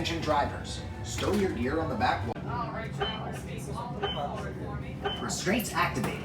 Attention drivers, stow your gear on the back wall. Restraints activated.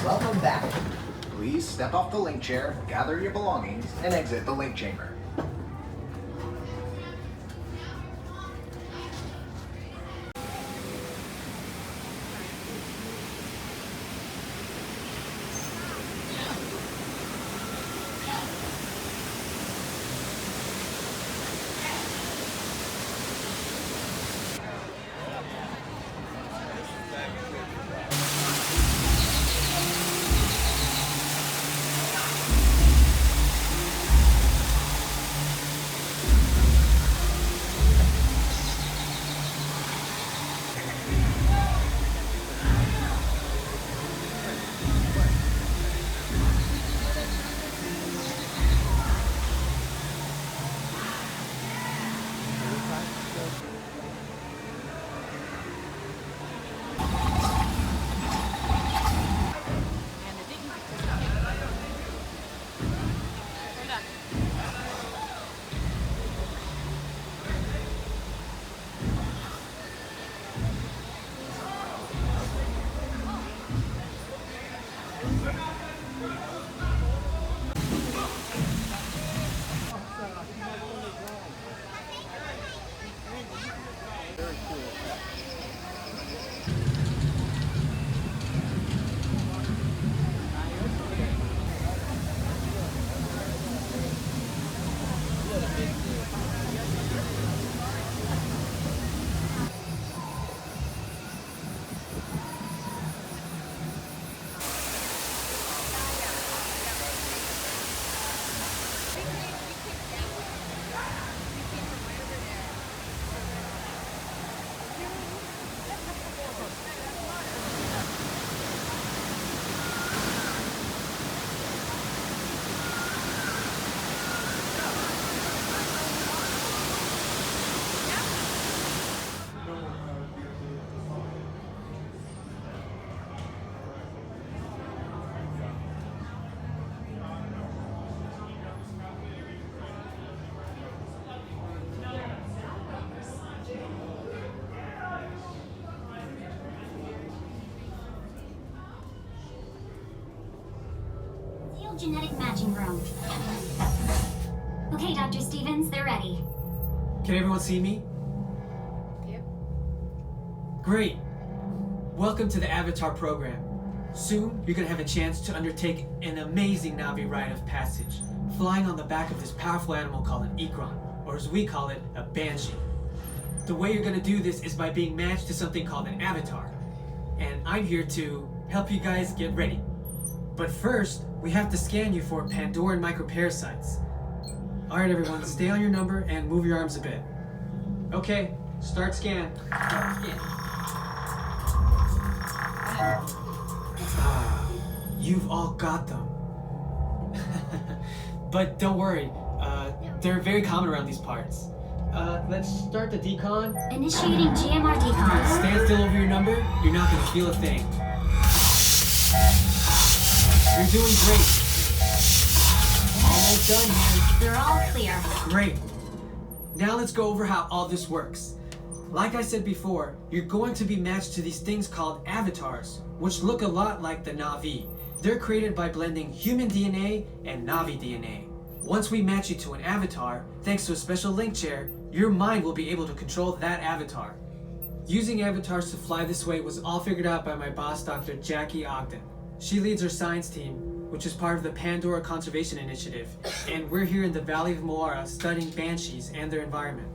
Welcome back. Please step off the link chair, gather your belongings, and exit the link chamber. genetic matching room. Okay, Dr. Stevens, they're ready. Can everyone see me? Yep. Great. Welcome to the Avatar program. Soon, you're gonna have a chance to undertake an amazing Na'vi rite of passage, flying on the back of this powerful animal called an Ekron, or as we call it, a Banshee. The way you're gonna do this is by being matched to something called an avatar. And I'm here to help you guys get ready. But first, we have to scan you for Pandora and microparasites. Alright everyone, stay on your number and move your arms a bit. Okay, start scan. You've all got them. But don't worry, they're very common around these parts. Let's start the decon. Initiating GMR decon. Stand still over your number, you're not gonna feel a thing. You're doing great. Almost done here. They're all clear. Great. Now let's go over how all this works. Like I said before, you're going to be matched to these things called avatars, which look a lot like the Na'vi. They're created by blending human DNA and Na'vi DNA. Once we match you to an avatar, thanks to a special link chair, your mind will be able to control that avatar. Using avatars to fly this way was all figured out by my boss, Dr. Jackie Ogden. She leads our science team, which is part of the Pandora Conservation Initiative, and we're here in the Valley of Moara studying banshees and their environment.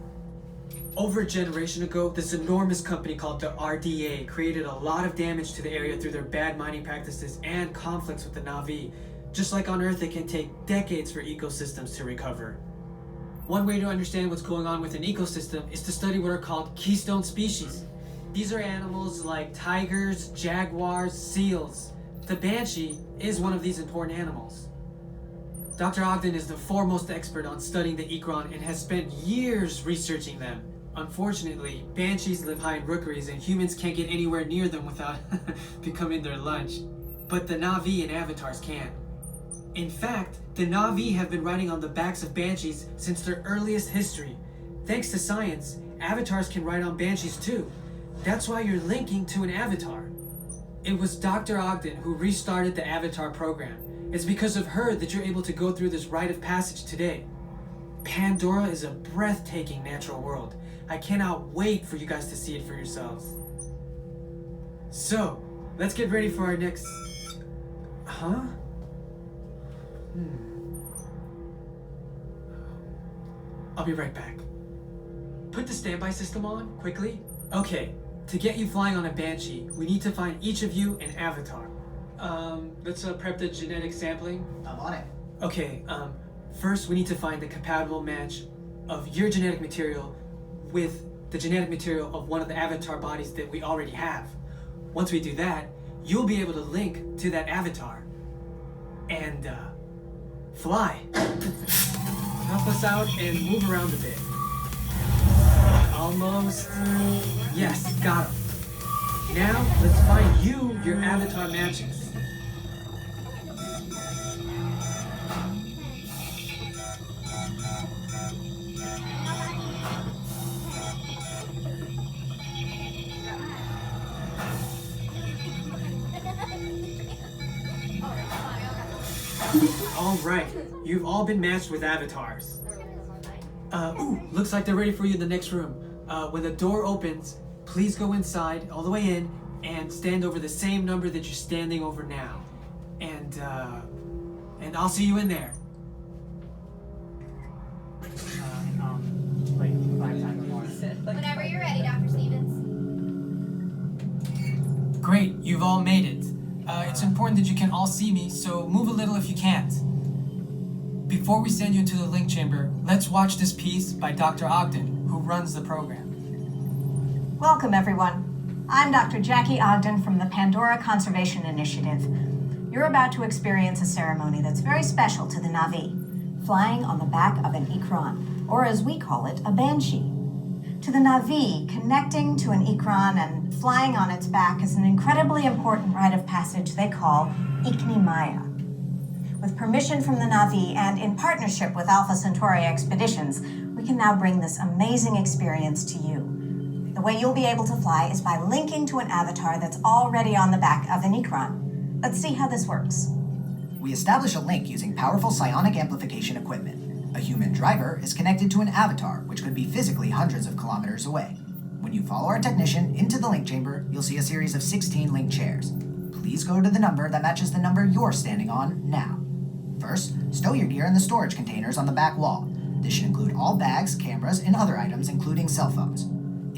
Over a generation ago, this enormous company called the RDA created a lot of damage to the area through their bad mining practices and conflicts with the Na'vi. Just like on Earth, it can take decades for ecosystems to recover. One way to understand what's going on with an ecosystem is to study what are called keystone species. These are animals like tigers, jaguars, seals. The Banshee is one of these important animals. Dr. Ogden is the foremost expert on studying the Ekron and has spent years researching them. Unfortunately, Banshees live high in rookeries and humans can't get anywhere near them without becoming their lunch. But the Na'vi and avatars can. In fact, the Na'vi have been riding on the backs of Banshees since their earliest history. Thanks to science, avatars can ride on Banshees too. That's why you're linking to an avatar. It was Dr. Ogden who restarted the Avatar program. It's because of her that you're able to go through this rite of passage today. Pandora is a breathtaking natural world. I cannot wait for you guys to see it for yourselves. So, let's get ready for our next... Huh? I'll be right back. Put the standby system on, quickly. Okay, to get you flying on a Banshee, we need to find each of you an avatar. Let's prep the genetic sampling. I'm on it. Okay, first we need to find the compatible match of your genetic material with the genetic material of one of the avatar bodies that we already have. Once we do that, you'll be able to link to that avatar and fly. Help us out and move around a bit. Almost. Yes, got him. Now, let's find you your avatar matches. All right, you've all been matched with avatars. Looks like they're ready for you in the next room. When the door opens, please go inside, all the way in, and stand over the same number that you're standing over now. And I'll see you in there. Like 5 times more. Whenever you're ready, Dr. Stevens. Great, you've all made it. It's important that you can all see me, so move a little if you can't. Before we send you into the link chamber, let's watch this piece by Dr. Ogden, who runs the program. Welcome, everyone. I'm Dr. Jackie Ogden from the Pandora Conservation Initiative. You're about to experience a ceremony that's very special to the Na'vi, flying on the back of an Ekron, or as we call it, a Banshee. To the Na'vi, connecting to an Ekron and flying on its back is an incredibly important rite of passage they call Ikni-Maya. With permission from the Na'vi and in partnership with Alpha Centauri Expeditions, we can now bring this amazing experience to you. The way you'll be able to fly is by linking to an avatar that's already on the back of an Ekron. Let's see how this works. We establish a link using powerful psionic amplification equipment. A human driver is connected to an avatar, which could be physically hundreds of kilometers away. When you follow our technician into the link chamber, you'll see a series of 16 link chairs. Please go to the number that matches the number you're standing on now. First, stow your gear in the storage containers on the back wall. This should include all bags, cameras, and other items, including cell phones.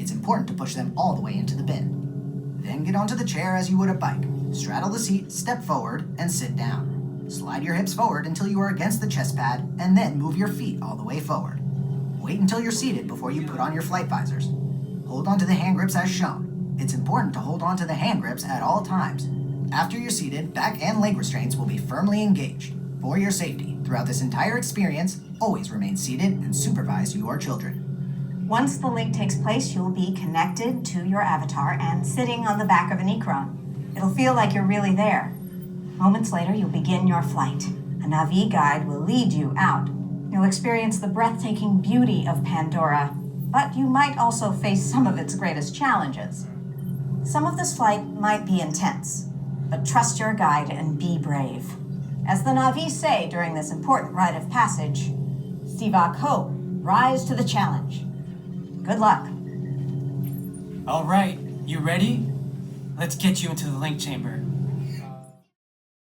It's important to push them all the way into the bin. Then get onto the chair as you would a bike. Straddle the seat, step forward, and sit down. Slide your hips forward until you are against the chest pad, and then move your feet all the way forward. Wait until you're seated before you put on your flight visors. Hold on to the hand grips as shown. It's important to hold on to the hand grips at all times. After you're seated, back and leg restraints will be firmly engaged. For your safety, throughout this entire experience, always remain seated and supervise your children. Once the link takes place, you'll be connected to your avatar and sitting on the back of an Ekron. It'll feel like you're really there. Moments later, you'll begin your flight. A Na'vi guide will lead you out. You'll experience the breathtaking beauty of Pandora, but you might also face some of its greatest challenges. Some of this flight might be intense, but trust your guide and be brave. As the Na'vi say during this important rite of passage, Stivak Ho, rise to the challenge. Good luck. All right, you ready? Let's get you into the link chamber.